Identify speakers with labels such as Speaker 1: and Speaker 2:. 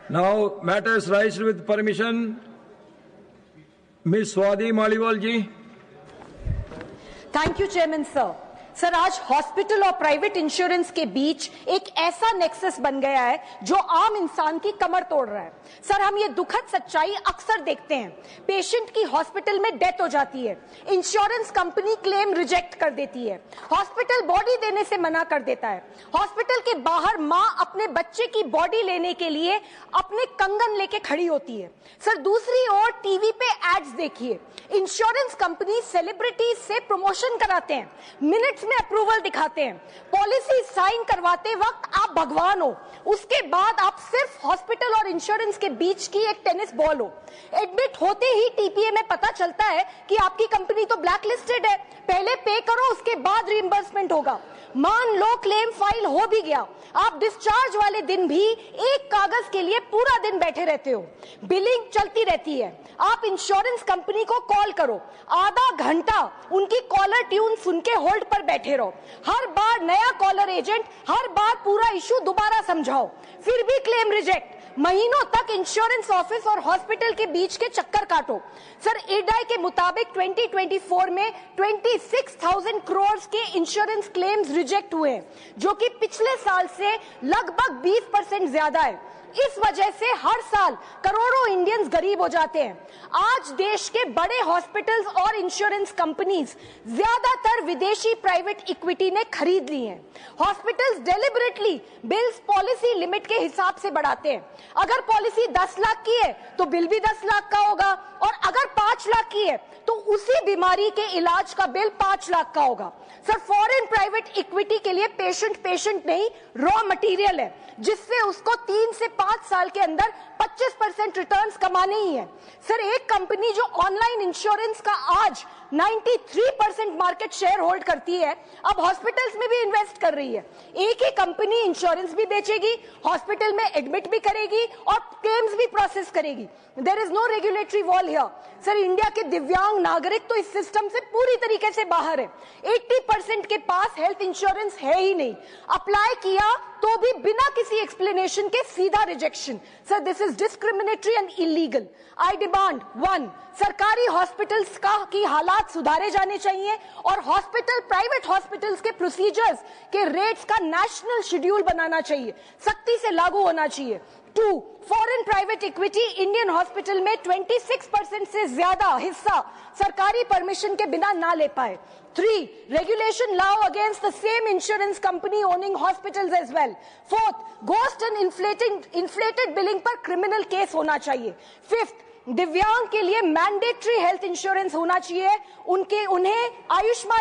Speaker 1: Now matters raised with permission. Ms. Swati Maliwal ji.
Speaker 2: Thank you chairman sir. Sir, आज hospital और private insurance के बीच एक ऐसा nexus बन गया है जो आम इंसान की कमर तोड़ रहा है। सर, हम ये दुखद सच्चाई अक्सर देखते हैं। पेशेंट की हॉस्पिटल में डेथ हो जाती है, इंश्योरेंस कंपनी क्लेम रिजेक्ट कर देती है, हॉस्पिटल बॉडी देने से मना कर देता है, हॉस्पिटल के बाहर मां अपने बच्चे की बॉडी लेने के लिए अपने कंगन लेके खड़ी होती है। सर, दूसरी ओर टीवी पे एड्स देखिए, इंश्योरेंस कंपनी सेलिब्रिटीज से प्रमोशन कराते हैं, मिनट्स में अप्रूवल दिखाते हैं, पॉलिसी साइन करवाते वक्त आप भगवान हो, उसके बाद आप सिर्फ हॉस्पिटल और इंश्योरेंस के बीच की एक टेनिस बॉल हो। एडमिट होते ही टीपीए में पता चलता है कि आपकी कंपनी तो ब्लैक लिस्टेड है, पहले पे करो उसके बाद रिइंबर्समेंट होगा। मान लो क्लेम फाइल हो भी गया, आप डिस्चार्ज वाले दिन भी एक कागज के लिए पूरा दिन बैठे रहते हो, बिलिंग चलती रहती है। आप इंश्योरेंस कंपनी को कॉल करो, आधा घंटा उनकी कॉलर ट्यून सुन के होल्ड पर बैठे रहो, हर बार नया कॉलर एजेंट, हर बार पूरा इशू दोबारा समझाओ, फिर भी क्लेम रिजेक्ट। महीनों तक इंश्योरेंस ऑफिस और हॉस्पिटल के बीच के चक्कर काटो। सर, इरडाई के मुताबिक 2024 में 26,000 करोड़ के इंश्योरेंस क्लेम्स रिजेक्ट हुए हैं, जो कि पिछले साल से लगभग 20% ज्यादा है। इस वजह से हर साल करोड़ों इंडियंस गरीब हो जाते हैं। आज देश के बड़े हॉस्पिटल्स और इंश्योरेंस कंपनीज ज्यादातर विदेशी प्राइवेट इक्विटी ने खरीद ली हैं। Hospitals deliberately bills policy limit के हिसाब से बढ़ाते हैं। अगर पॉलिसी 10 लाख की है तो बिल भी 10 लाख का होगा, और अगर 5 लाख की है तो उसी बीमारी के इलाज का बिल 5 लाख का होगा। सर, फॉरेन प्राइवेट इक्विटी के लिए पेशेंट नहीं, रॉ मटेरियल है, जिससे उसको 3 से 5 साल के अंदर 25% रिटर्न्स कमाने ही है। सर, एक कंपनी जो ऑनलाइन इंश्योरेंस का आज 93% मार्केट शेयर होल्ड करती है, अब हॉस्पिटल्स में भी इन्वेस्ट कर रही है। एक ही कंपनी इंश्योरेंस भी बेचेगी, हॉस्पिटल में एडमिट भी करेगी और क्लेम्स भी प्रोसेस करेगी। There is no regulatory wall here. Sir, India के दिव्यांग नागरिक तो इस सिस्टम से पूरी तरीके से बाहर है। 80% के पास हेल्थ इंश्योरेंस है ही नहीं, अप्लाई किया तो भी बिना किसी एक्सप्लेनेशन के सीधा rejection. Sir, this is discriminatory and illegal. I demand 1, सरकारी हॉस्पिटल्स की हालात सुधारे जाने चाहिए और हॉस्पिटल, प्राइवेट हॉस्पिटल्स के प्रोसीजर्स के रेट्स का नेशनल शेड्यूल बनाना चाहिए, सख्ती से लागू होना चाहिए। 2, foreign private equity Indian hospital में 26% से ज्यादा हिस्सा सरकारी परमिशन के बिना ना ले पाए। 3, रेगुलेशन लाओ against the same insurance company owning hospitals as well. 4th, ghost and inflated billing पर क्रिमिनल केस होना चाहिए। 5th, दिव्यांग के लिए मैंडेटरी हेल्थ इंश्योरेंस होना चाहिए, उन्हें आयुष्मान